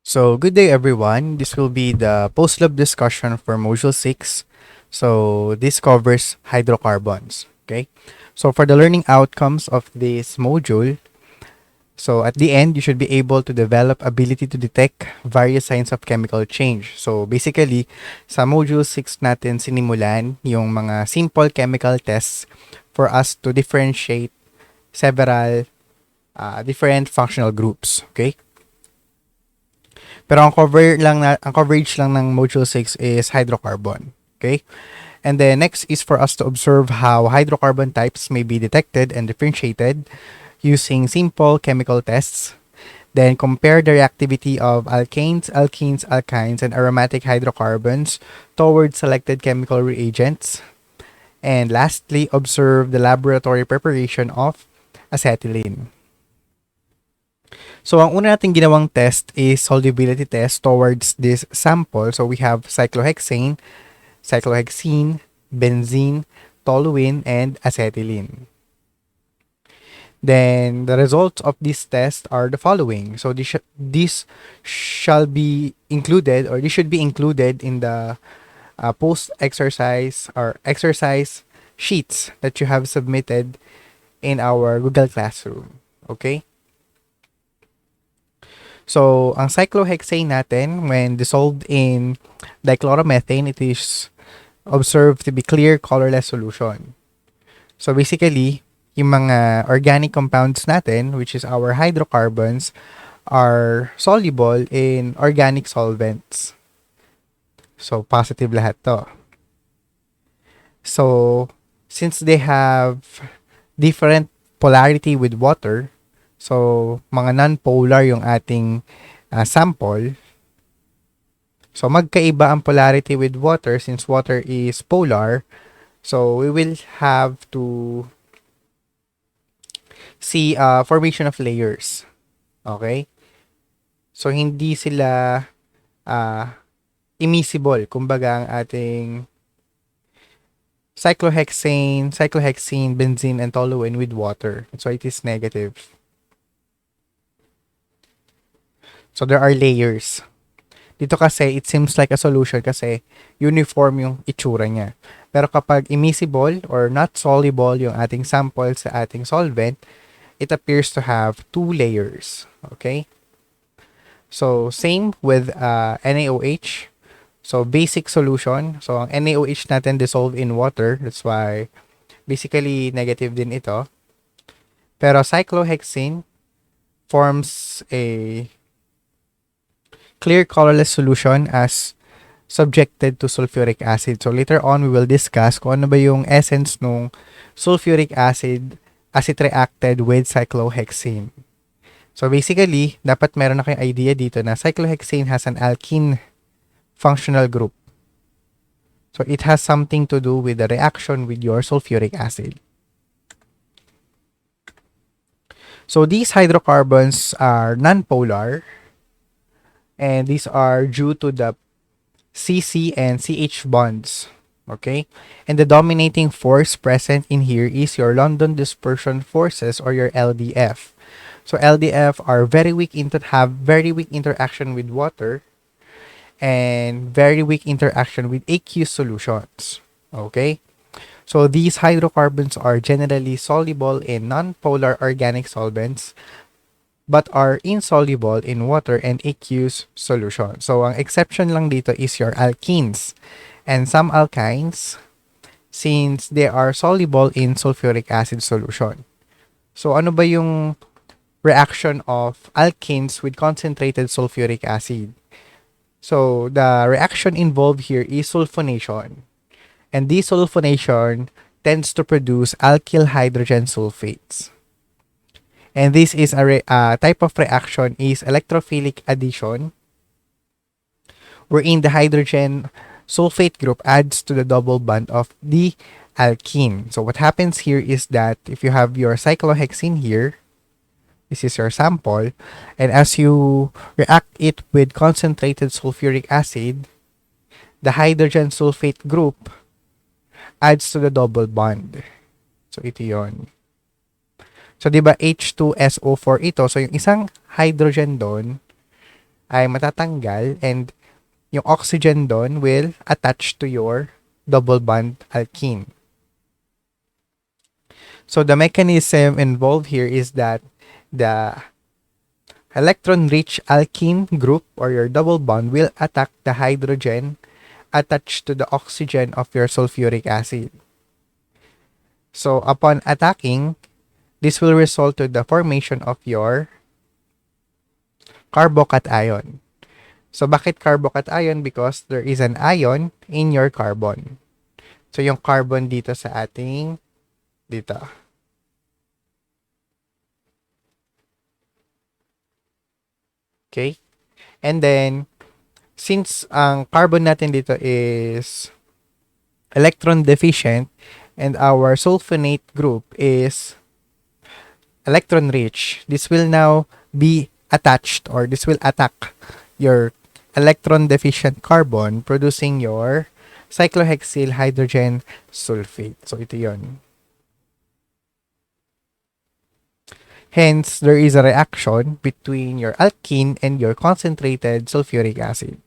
So, good day everyone. This will be the Postlab discussion for Module 6. So, this covers hydrocarbons. Okay. So, for the learning outcomes of this module, so at the end, you should be able to develop ability to detect various signs of chemical change. So, basically, sa Module 6 natin sinimulan yung mga simple chemical tests for us to differentiate several different functional groups. Okay. Pero ang coverage lang ng module 6 is hydrocarbon. Okay? And then next is for us to observe how hydrocarbon types may be detected and differentiated using simple chemical tests. Then compare the reactivity of alkanes, alkenes, alkynes, and aromatic hydrocarbons towards selected chemical reagents. And lastly, observe the laboratory preparation of acetylene. So, ang una nating ginawang test is solubility test towards this sample. So, we have cyclohexane, benzene, toluene, and acetylene. Then, the results of this test are the following. So, this shall be included, or this should be included in the post-exercise or exercise sheets that you have submitted in our Google Classroom. Okay? So, ang cyclohexane natin, when dissolved in dichloromethane, it is observed to be clear, colorless solution. So, basically, yung mga organic compounds natin, which is our hydrocarbons, are soluble in organic solvents. So, positive lahat to. So, since they have different polarity with water, so, mga non-polar yung ating sample. So, magkaiba ang polarity with water since water is polar. So, we will have to see formation of layers. Okay? So, hindi sila immiscible. Kumbaga, ang ating cyclohexane, benzene, and toluene with water. So, it is negative. So, there are layers. Dito kasi, it seems like a solution kasi uniform yung itsura niya. Pero kapag immiscible or not soluble yung ating sample sa ating solvent, it appears to have two layers. Okay? So, same with NaOH. So, basic solution. So, ang NaOH natin dissolve in water. That's why, basically, negative din ito. Pero cyclohexane forms a clear colorless solution as subjected to sulfuric acid. So later on, we will discuss kung ano ba yung essence ng sulfuric acid as it reacted with cyclohexane. So basically, dapat meron na kayong idea dito na cyclohexane has an alkene functional group. So it has something to do with the reaction with your sulfuric acid. So these hydrocarbons are non-polar, and these are due to the CC and CH bonds. Okay? And the dominating force present in here is your London dispersion forces, or your LDF. So LDF are have very weak interaction with water and very weak interaction with aqueous solutions. Okay? So these hydrocarbons are generally soluble in non-polar organic solvents but are insoluble in water and aqueous solution. So, ang exception lang dito is your alkenes and some alkynes since they are soluble in sulfuric acid solution. So, ano ba yung reaction of alkenes with concentrated sulfuric acid? So, the reaction involved here is sulfonation. And this sulfonation tends to produce alkyl hydrogen sulfates. And this is a type of reaction is electrophilic addition, wherein the hydrogen sulfate group adds to the double bond of the alkene. So what happens here is that if you have your cyclohexane here, this is your sample, and as you react it with concentrated sulfuric acid, the hydrogen sulfate group adds to the double bond. So ito yon. So, di ba H2SO4 ito? So, yung isang hydrogen doon ay matatanggal and yung oxygen doon will attach to your double bond alkene. So the mechanism involved here is that the electron-rich alkene group or your double bond will attack the hydrogen attached to the oxygen of your sulfuric acid. So upon attacking, this will result to the formation of your carbocation. So bakit carbocation? Because there is an ion in your carbon. So yung carbon dito sa ating dito. Okay? And then since ang carbon natin dito is electron deficient and our sulfonate group is electron rich, this will now be attached or this will attack your electron deficient carbon producing your cyclohexyl hydrogen sulfate. So ito yon. Hence, there is a reaction between your alkene and your concentrated sulfuric acid.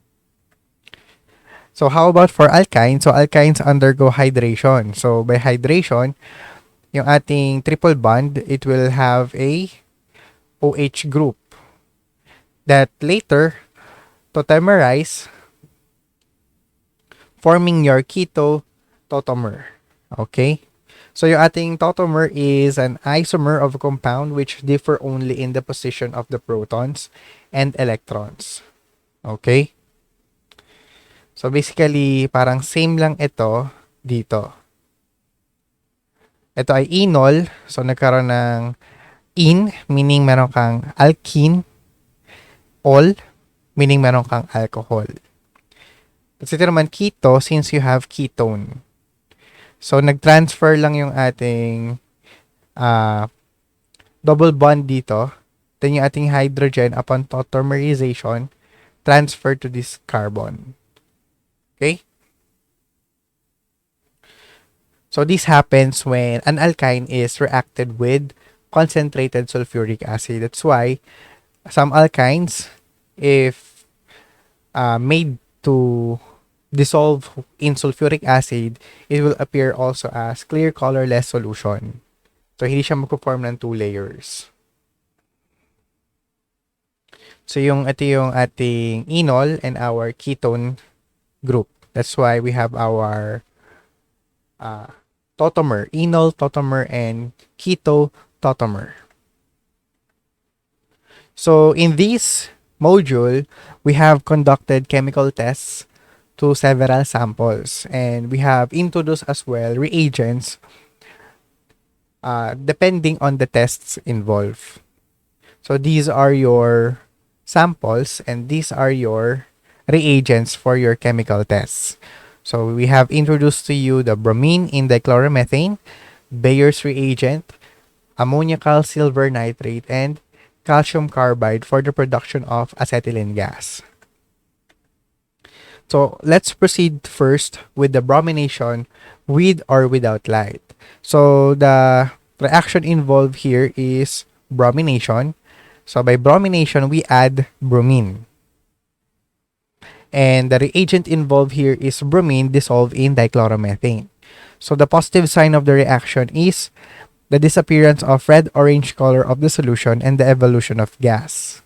So how about for alkynes? So alkynes undergo hydration. So by hydration, yung ating triple bond, it will have a OH group that later tautomerize, forming your keto tautomer. Okay? So yung ating tautomer is an isomer of a compound which differ only in the position of the protons and electrons. Okay? So basically, parang same lang ito dito. Ito ay enol. So nagkaroon ng in, meaning meron kang alkene. Ol, meaning meron kang alcohol. Tapos ito naman keto, since you have ketone. So nag-transfer lang yung ating double bond dito. Then yung ating hydrogen upon tautomerization, transfer to this carbon. Okay? So this happens when an alkyne is reacted with concentrated sulfuric acid. That's why some alkynes, if made to dissolve in sulfuric acid, it will appear also as clear colorless solution. So hindi siya magpo-form ng two layers. So ito yung ating enol and our ketone group. That's why we have our tautomer, enol tautomer and keto tautomer. So in this module, we have conducted chemical tests to several samples and we have introduced as well reagents depending on the tests involved. So these are your samples and these are your reagents for your chemical tests. So we have introduced to you the bromine in dichloromethane, Bayer's reagent, ammoniacal silver nitrate, and calcium carbide for the production of acetylene gas. So let's proceed first with the bromination with or without light. So the reaction involved here is bromination. So by bromination, we add bromine. And the reagent involved here is bromine dissolved in dichloromethane. So the positive sign of the reaction is the disappearance of red-orange color of the solution and the evolution of gas.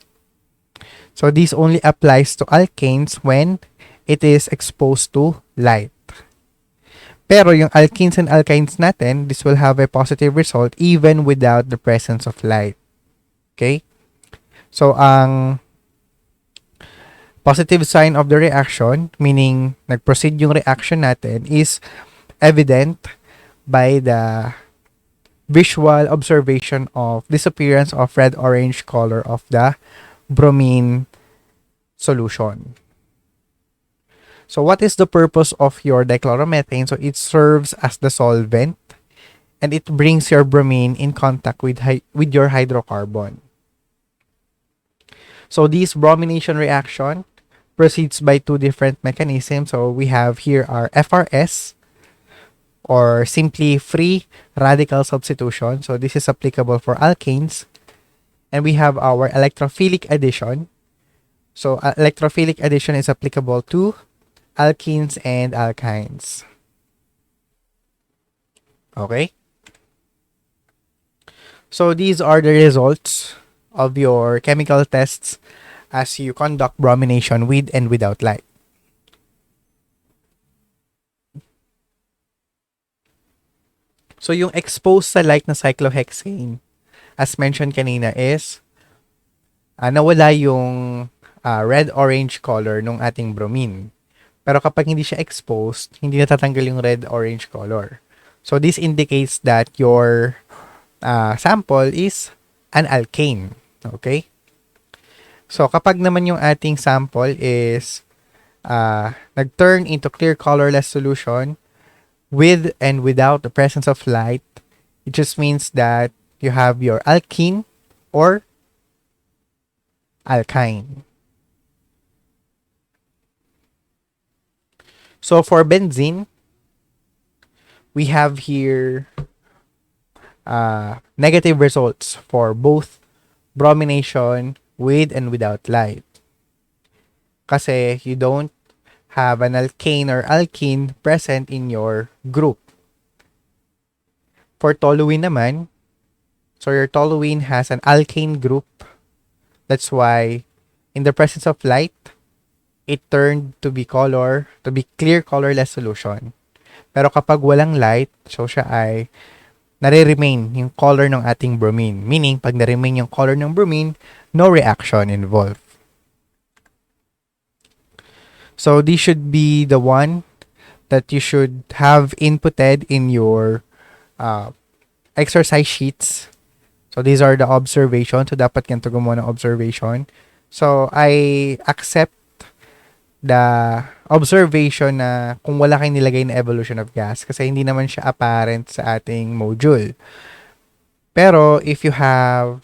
So this only applies to alkanes when it is exposed to light. Pero yung alkenes and alkynes natin, this will have a positive result even without the presence of light. Okay? So ang positive sign of the reaction, meaning nag-proceed yung reaction natin, is evident by the visual observation of disappearance of red-orange color of the bromine solution. So what is the purpose of your dichloromethane? So it serves as the solvent and it brings your bromine in contact with your hydrocarbon. So this bromination reaction proceeds by two different mechanisms. So we have here our FRS, or simply free radical substitution. So this is applicable for alkanes. And we have our electrophilic addition, So electrophilic addition is applicable to alkenes and alkynes. Okay? So these are the results of your chemical tests as you conduct bromination with and without light. So yung exposed sa light na cyclohexane, as mentioned kanina, is nawala yung red-orange color ng ating bromine. Pero kapag hindi siya exposed, hindi natatanggal yung red-orange color. So this indicates that your sample is an alkane. Okay? So kapag naman yung ating sample is nag-turn into clear colorless solution with and without the presence of light, it just means that you have your alkene or alkyne. So for benzene, we have here negative results for both bromination with and without light. Kasi you don't have an alkane or alkene present in your group. For toluene naman, so your toluene has an alkane group. That's why in the presence of light, it turned to be clear colorless solution. Pero kapag walang light, so siya ay nare-remain yung color ng ating bromine. Meaning, pag nare-remain yung color ng bromine, no reaction involved. So this should be the one that you should have inputted in your exercise sheets. So these are the observations. So dapat ganito gumawa ng observation. So I accept the observation na kung wala kayong nilagay na evolution of gas kasi hindi naman siya apparent sa ating module. Pero if you have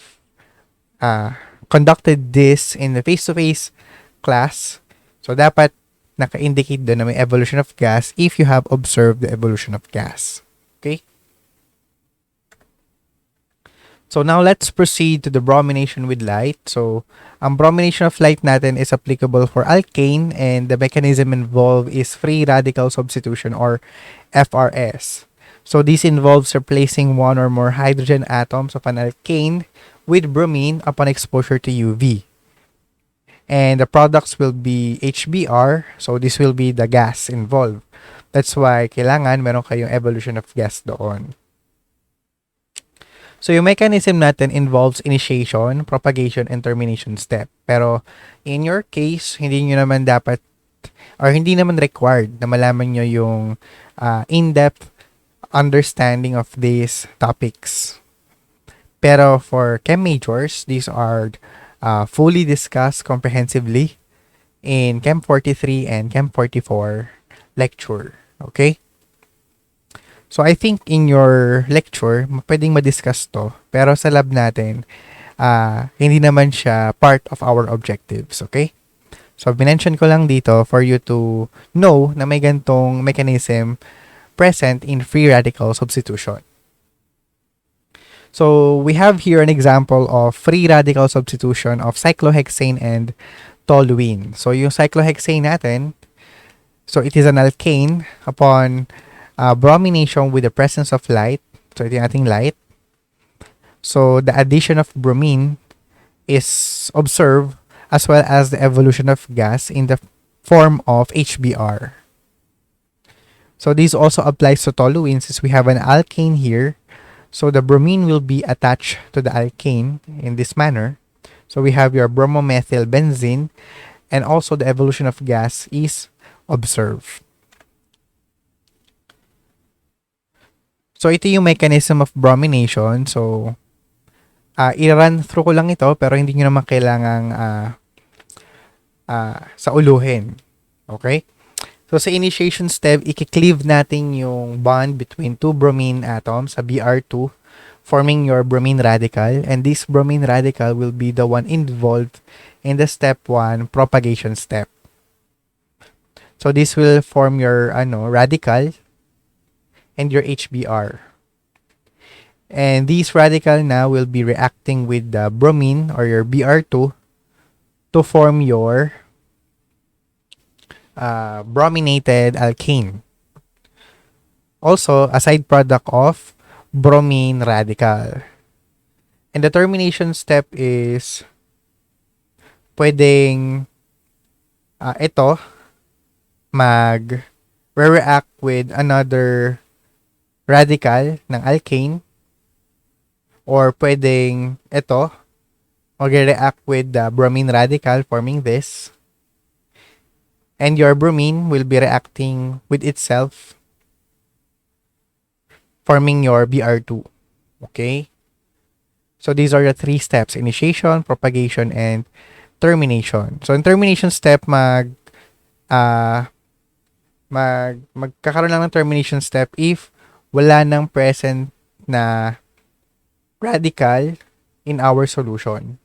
conducted this in the face-to-face class, so dapat naka-indicate doon na may evolution of gas if you have observed the evolution of gas. Okay? So now let's proceed to the bromination with light. So ang bromination of light natin is applicable for alkane and the mechanism involved is free radical substitution or FRS. So this involves replacing one or more hydrogen atoms of an alkane with bromine upon exposure to UV. And the products will be HBr. So this will be the gas involved. That's why kailangan meron kayong evolution of gas doon. So yung mechanism natin involves initiation, propagation, and termination step. Pero in your case, hindi nyo naman dapat or hindi naman required na malaman nyo yung in-depth understanding of these topics. Pero for chem majors, these are fully discussed comprehensively in Chem 43 and Chem 44 lecture. Okay? So I think in your lecture, pwedeng ma-discuss to. Pero sa lab natin, hindi naman siya part of our objectives. Okay? So binention ko lang dito for you to know na may gantong mechanism present in free radical substitution. So we have here an example of free radical substitution of cyclohexane and toluene. So yung cyclohexane natin, so it is an alkane upon bromination with the presence of light. So ito yung ating light. So the addition of bromine is observed as well as the evolution of gas in the form of HBr. So this also applies to toluene since we have an alkane here. So the bromine will be attached to the alkane in this manner. So we have your bromomethyl benzene and also the evolution of gas is observed. So ito yung mechanism of bromination. So i-run through ko lang ito pero hindi nyo naman kailangang sauluhin. Okay? So sa initiation step, i-cleave natin yung bond between two bromine atoms sa Br2 forming your bromine radical, and this bromine radical will be the one involved in the step 1 propagation step. So this will form your radical and your HBr. And these radical now will be reacting with the bromine or your Br2 to form your brominated alkane. Also, a side product of bromine radical. And the termination step is pwedeng ito mag-react with another radical ng alkane, or pwedeng ito mag-react with the bromine radical forming this, and your bromine will be reacting with itself forming your Br2. Okay? So these are the three steps: initiation, propagation, and termination. So in termination step, magkakaroon lang ng termination step if wala nang present na radical in our solution.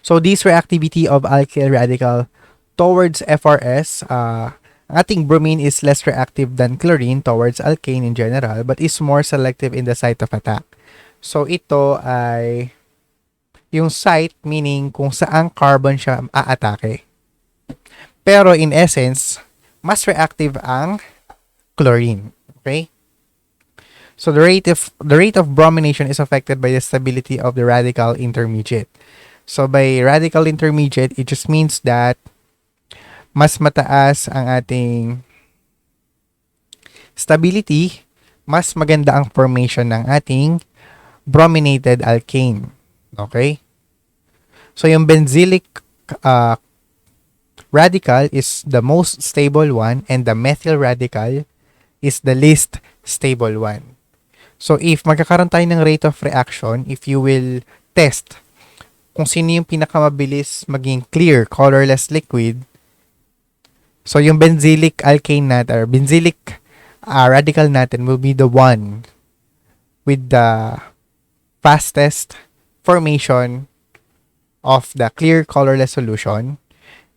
So this reactivity of alkyl radical towards FRS, ang ating bromine is less reactive than chlorine towards alkane in general, but is more selective in the site of attack. So ito ay yung site, meaning kung saan carbon siya aatake. Pero in essence, mas reactive ang chlorine. Okay? So the rate of bromination is affected by the stability of the radical intermediate. So by radical intermediate, it just means that mas mataas ang ating stability, mas maganda ang formation ng ating brominated alkane. Okay? So yung benzylic radical is the most stable one, and the methyl radical is the least stable one. So if magkakaroon tayo ng rate of reaction, if you will test kung sino yung pinakamabilis maging clear, colorless liquid, so yung benzylic alkane natin, or benzylic radical natin will be the one with the fastest formation of the clear colorless solution,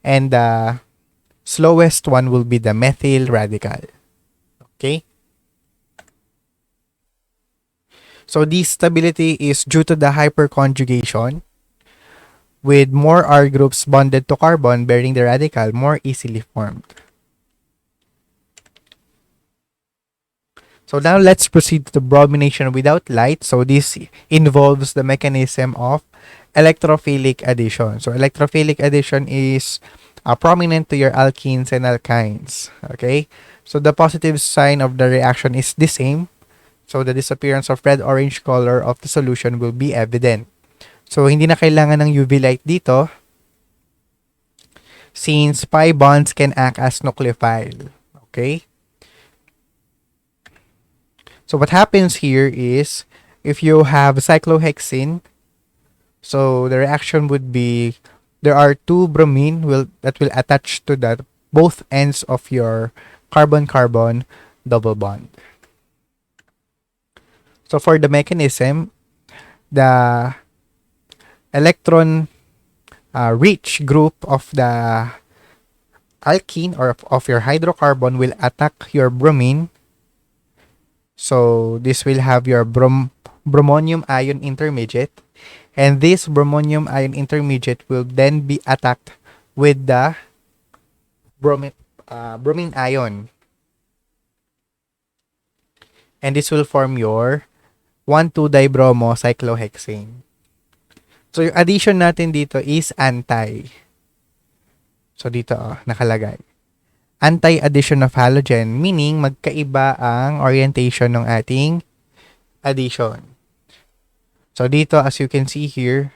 and the slowest one will be the methyl radical. Okay? So this stability is due to the hyperconjugation, with more R groups bonded to carbon bearing the radical more easily formed. So now let's proceed to the bromination without light. So this involves the mechanism of electrophilic addition. So electrophilic addition is prominent to your alkenes and alkynes. Okay? So the positive sign of the reaction is the same. So the disappearance of red-orange color of the solution will be evident. So hindi na kailangan ng UV light dito, since pi bonds can act as nucleophile. Okay? So what happens here is, if you have cyclohexene, so the reaction would be, there are two bromine that will attach to that both ends of your carbon-carbon double bond. So for the mechanism, the electron rich group of the alkene, or of your hydrocarbon, will attack your bromine. So this will have your bromonium ion intermediate, and this bromonium ion intermediate will then be attacked with the bromine ion, and this will form your 1,2-dibromo cyclohexane. So yung addition natin dito is anti. So dito nakalagay. Anti-addition of halogen, meaning magkaiba ang orientation ng ating addition. So dito, as you can see here,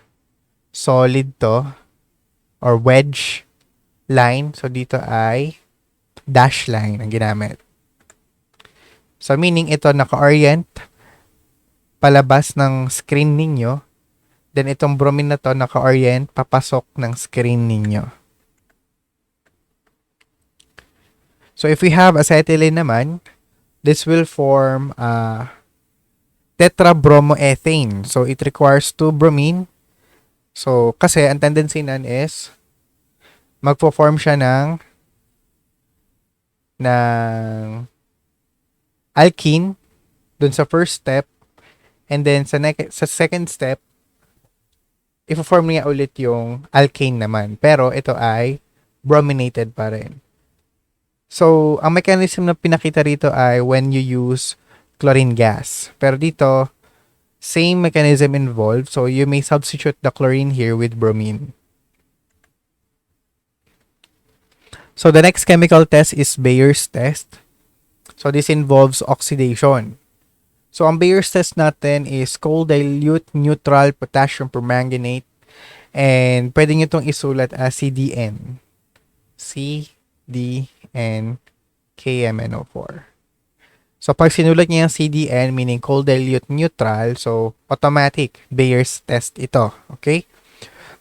solid to, or wedge line. So dito ay dash line ang ginamit. So meaning ito naka-orient palabas ng screen ninyo. Then itong bromine na to naka-orient papasok ng screen ninyo. So if we have acetylene naman, this will form tetrabromoethane. So it requires 2 bromine. So kasi ang tendency nan is magpo-form siya ng alkene dun sa first step, and then sa second step i-form niya ulit yung alkane naman. Pero ito ay brominated pa rin. So, ang mechanism na pinakita rito ay when you use chlorine gas. Pero dito, same mechanism involved. So, you may substitute the chlorine here with bromine. So, the next chemical test is Bayer's test. So, this involves oxidation. So, ang Bayer's test natin is cold dilute neutral potassium permanganate. And pwede nyo itong isulat as CDN. CDN KMNO4. So, pag sinulat niya yung CDN, meaning cold dilute neutral, so automatic Bayer's test ito. Okay?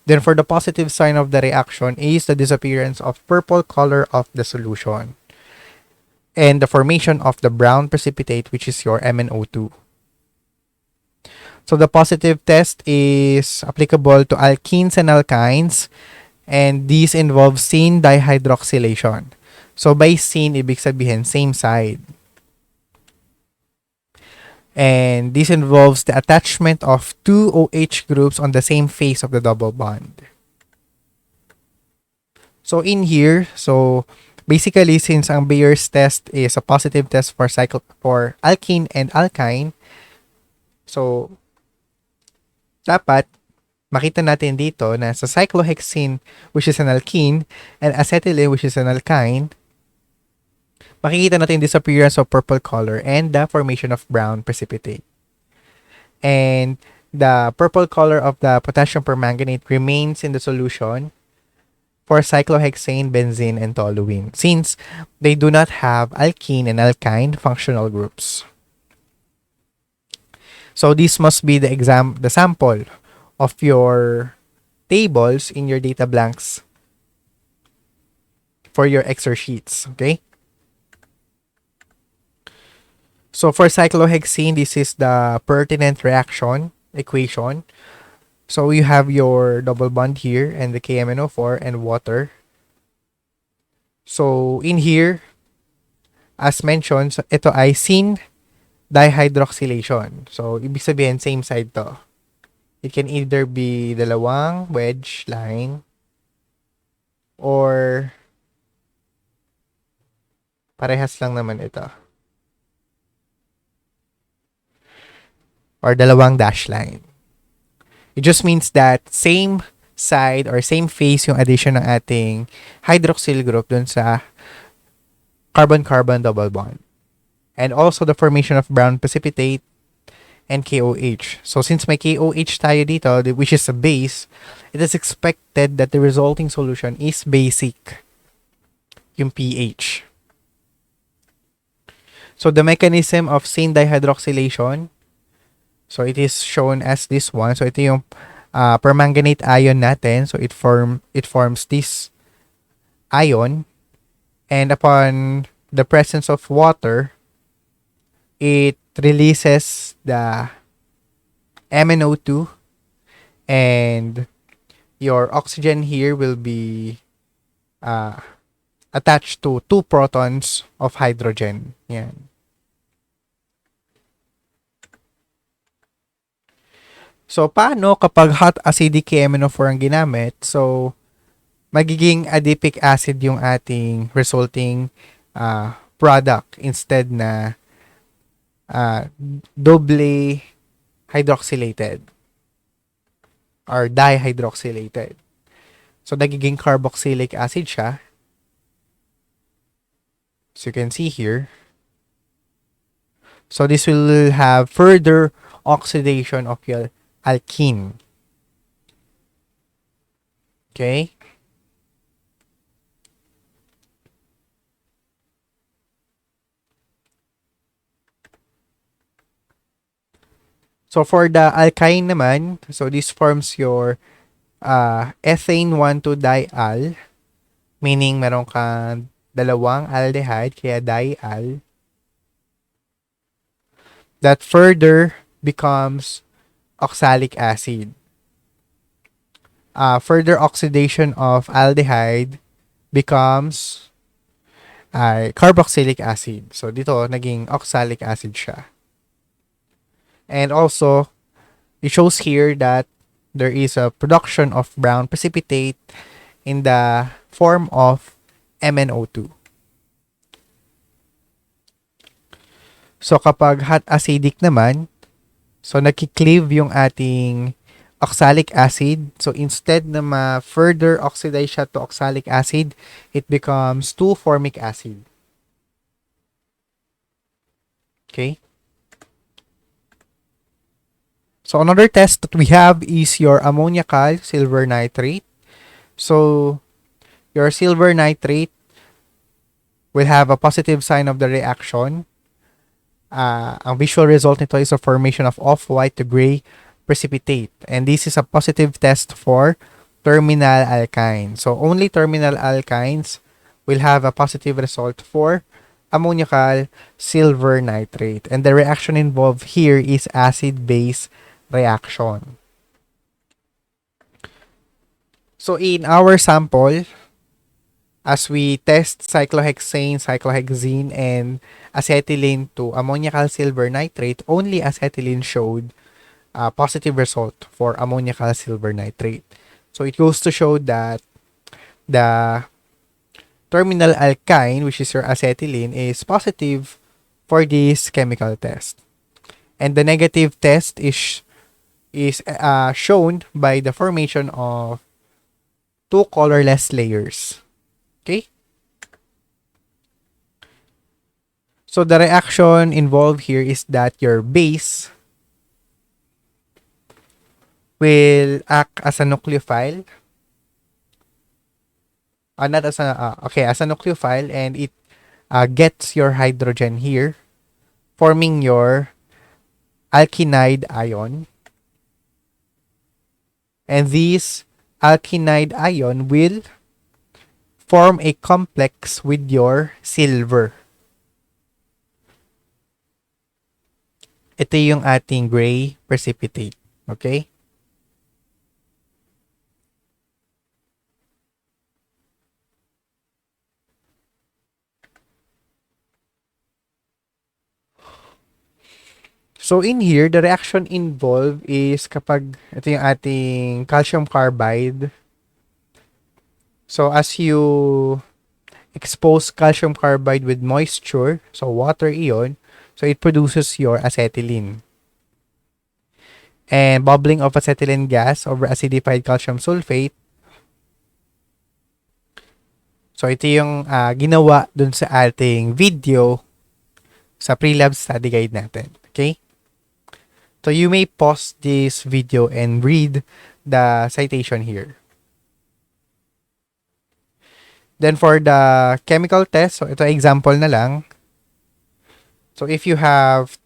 Then, for the positive sign of the reaction is the disappearance of purple color of the solution and the formation of the brown precipitate, which is your MnO2. So, the positive test is applicable to alkenes and alkynes, and these involve syn dihydroxylation. So, by syn, ibig sabihin, same side. And this involves the attachment of two OH groups on the same face of the double bond. So, in here, basically, since ang Bayer's test is a positive test for alkene and alkyne, so, dapat makita natin dito na sa cyclohexene, which is an alkene, and acetylene, which is an alkyne, makikita natin disappearance of purple color and the formation of brown precipitate. And the purple color of the potassium permanganate remains in the solution for cyclohexane, benzene, and toluene, since they do not have alkene and alkyne functional groups. So this must be the sample of your tables in your data blanks for your Excel sheets, okay? So for cyclohexene, this is the pertinent reaction equation. So you have your double bond here and the KMNO4 and water. So in here, as mentioned, ito ay syn dihydroxylation. So ibig sabihin, same side to. It can either be dalawang wedge line or parehas lang naman ito. Or dalawang dash line. It just means that same side or same face yung addition ng ating hydroxyl group dun sa carbon-carbon double bond. And also the formation of brown precipitate and KOH. So since may KOH tayo dito, which is a base, it is expected that the resulting solution is basic, yung pH. So the mechanism of syn dihydroxylation, so it is shown as this one. So ito yung permanganate ion natin. So it forms this ion, and upon the presence of water, it releases the MnO2, and your oxygen here will be attached to 2 protons of hydrogen. Yan. So, paano kapag hot acidic KMNO4 ang ginamit? So, magiging adipic acid yung ating resulting product instead na doble hydroxylated or dihydroxylated. So, nagiging carboxylic acid siya. So, you can see here. So, this will have further oxidation of your alkene. Okay? So, for the alkyne naman, so this forms your ethane 1,2-dial, meaning meron kang dalawang aldehyde, kaya dial, that further becomes oxalic acid. Further oxidation of aldehyde becomes carboxylic acid. So, dito, naging oxalic acid siya. And also, it shows here that there is a production of brown precipitate in the form of MnO2. So kapag hot acidic naman, so nagki-cleave yung ating oxalic acid. So instead na ma-further oxidize siya to oxalic acid, it becomes 2-formic acid. Okay? So another test that we have is your ammoniacal silver nitrate. So your silver nitrate will have a positive sign of the reaction. Ang visual result nito is a formation of off-white to gray precipitate. And this is a positive test for terminal alkyne. So only terminal alkynes will have a positive result for ammoniacal silver nitrate. And the reaction involved here is acid-base reaction. So in our sample, as we test cyclohexane, cyclohexene, and acetylene to ammoniacal silver nitrate, only acetylene showed a positive result for ammoniacal silver nitrate. So it goes to show that the terminal alkyne, which is your acetylene, is positive for this chemical test. And the negative test is shown by the formation of two colorless layers. Okay? So the reaction involved here is that your base will act as a nucleophile. Not as a, as a nucleophile, and it gets your hydrogen here, forming your alkynide ion. And this alkynide ion will form a complex with your silver. Ito yung ating gray precipitate. Okay? So in here, the reaction involved is kapag ito yung ating calcium carbide. So as you expose calcium carbide with moisture, so water ion, so it produces your acetylene. And bubbling of acetylene gas over acidified calcium sulfate. So ito yung ginawa dun sa ating video sa pre-lab study guide natin. Okay? So you may pause this video and read the citation here. Then for the chemical test, so ito example na lang. So if you have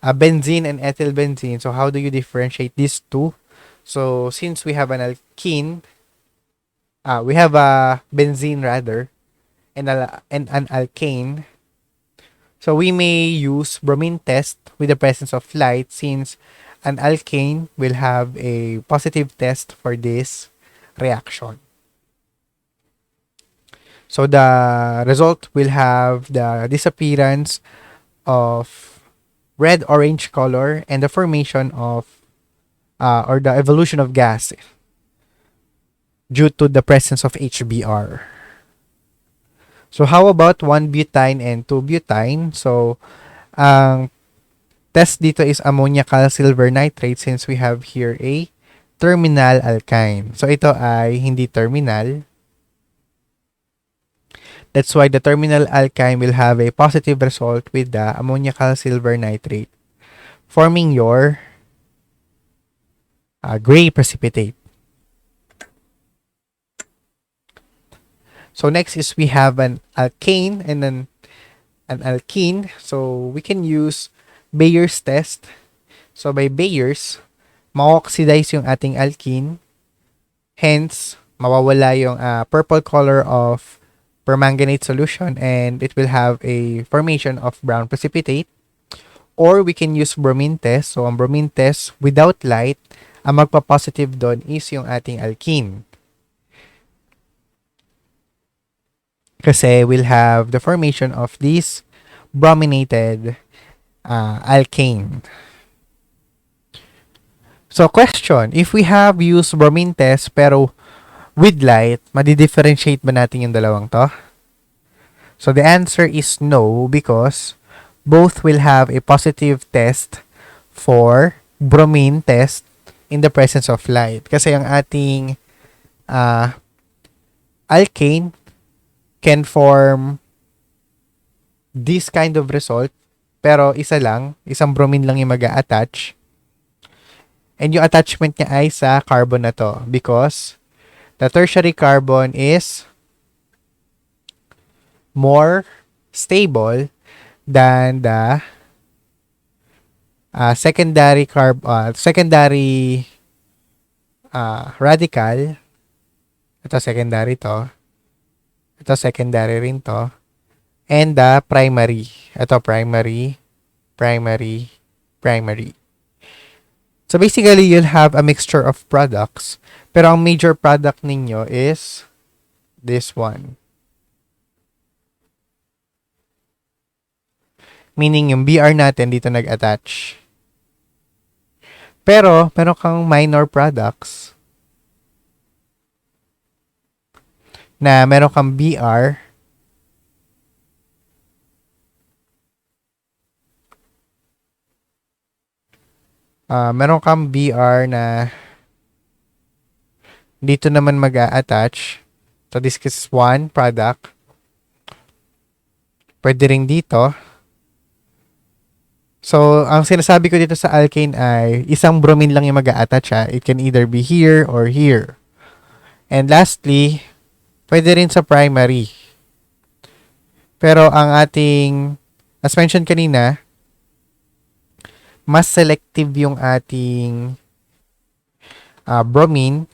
a benzene and ethyl benzene, so how do you differentiate these two? So since we have an alkene, we have a benzene rather, and an alkane. So we may use bromine test with the presence of light, since an alkane will have a positive test for this reaction. So the result will have the disappearance of red-orange color and the formation of or the evolution of gas due to the presence of HBr. So how about 1-butane and 2-butane? So ang test dito is ammoniacal silver nitrate, since we have here a terminal alkyne. So ito ay hindi terminal. That's why the terminal alkyne will have a positive result with the ammoniacal silver nitrate, forming your gray precipitate. So next is we have an alkane and then an alkene. So we can use Bayer's test. So by Bayer's, ma-oxidize yung ating alkene. Hence, mawawala yung purple color of permanganate solution, and it will have a formation of brown precipitate. Or we can use bromine test. So ang bromine test without light, ang magpa-positive doon is yung ating alkene. Kasi we'll have the formation of this brominated alkane. So, question, if we have used bromine test pero with light, madi-differentiate ba natin yung dalawang to? So, the answer is no because both will have a positive test for bromine test in the presence of light. Kasi ang ating uh, alkane can form this kind of result pero isang bromine lang yung mag-a-attach. And yung attachment niya ay sa carbon na to because the tertiary carbon is more stable than the secondary radical. Ito secondary to. Ito secondary rin to. And the primary. Ito primary, primary, primary. So basically, you'll have a mixture of products. Pero ang major product ninyo is this one. Meaning yung BR natin dito nag-attach. Pero, meron kang minor products na meron kang BR meron kang BR na dito naman mag-a-attach. So, this is one product. Pwede rin dito. So, ang sinasabi ko dito sa alkane ay isang bromine lang yung mag-a-attach. It can either be here or here. And lastly, pwede rin sa primary. Pero ang ating, as mentioned kanina, mas selective yung ating bromine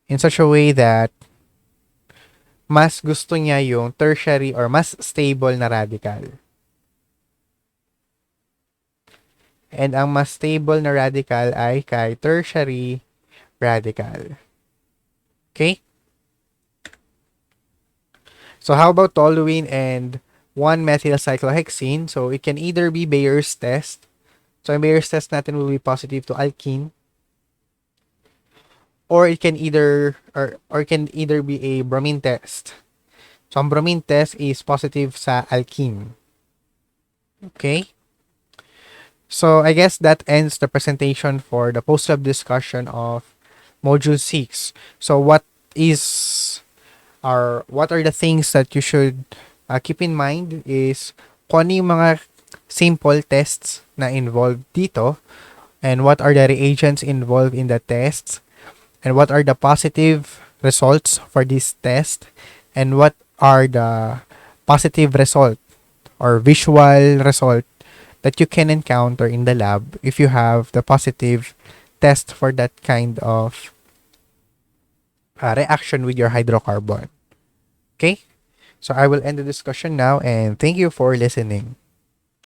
in such a way that mas gusto niya yung tertiary or mas stable na radical. And ang mas stable na radical ay kay tertiary radical. Okay? So how about toluene and 1-methyl cyclohexene? So it can either be Bayer's test. So yung Bayer's test natin will be positive to alkene. Or it can either be a bromine test. So ang bromine test is positive sa alkene. Okay? So I guess that ends the presentation for the Postlab discussion of Module 6. So what are the things that you should keep in mind is kung ano yung mga simple tests na involved dito and what are the reagents involved in the tests and what are the positive results for this test and what are the positive result or visual result that you can encounter in the lab if you have the positive test for that kind of reaction with your hydrocarbon. Okay? So I will end the discussion now and thank you for listening.